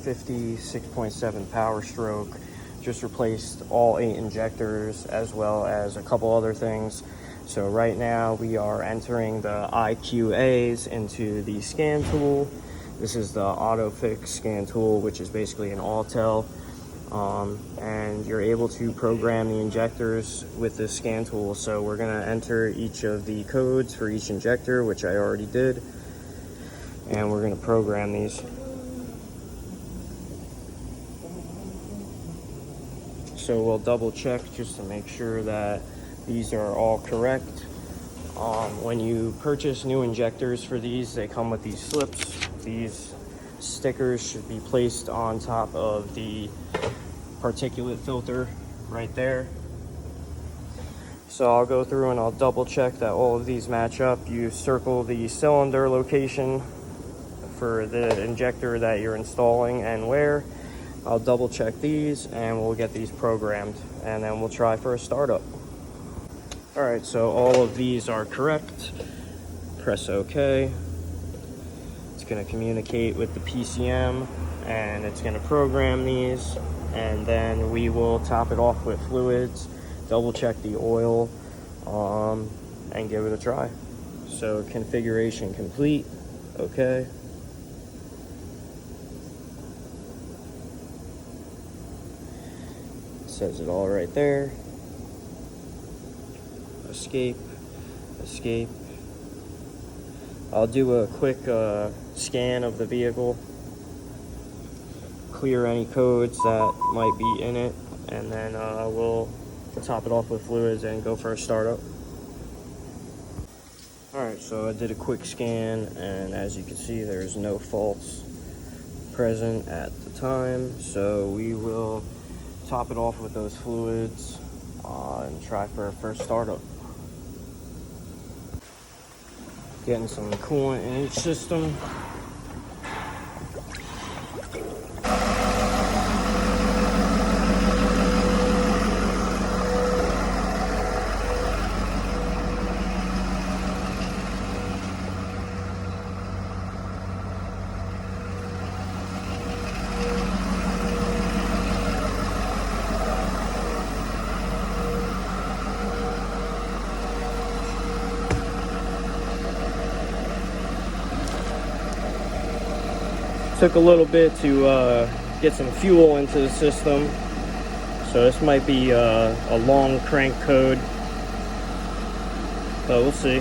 F450 6.7 power stroke. Just replaced all 8 injectors as well as a couple other things. So right now we are entering the IQAs into the scan tool. This is the auto fix scan tool, which is basically an auto. And you're able to program the injectors with this scan tool. So we're going to enter each of the codes for each injector, which I already did, and we're going to program these. So we'll double check just to make sure that these are all correct. When you purchase new injectors for these, they come with these slips. These stickers should be placed on top of the particulate filter right there. So I'll go through and I'll double check that all of these match up. You circle the cylinder location for the injector that you're installing and where. I'll double check these and we'll get these programmed, and then we'll try for a startup. All right, so all of these are correct. Press OK. It's going to communicate with the PCM and it's going to program these, and then we will top it off with fluids, double check the oil, and give it a try. So configuration complete. Okay. Says it all right there. Escape, escape. I'll do a quick scan of the vehicle, clear any codes that might be in it, and then we'll top it off with fluids and go for a startup. Alright, so I did a quick scan, and as you can see, there's no faults present at the time. So we will top it off with those fluids and try for our first startup. Getting some coolant in each system. Took a little bit to get some fuel into the system, so this might be a long crank code, but we'll see.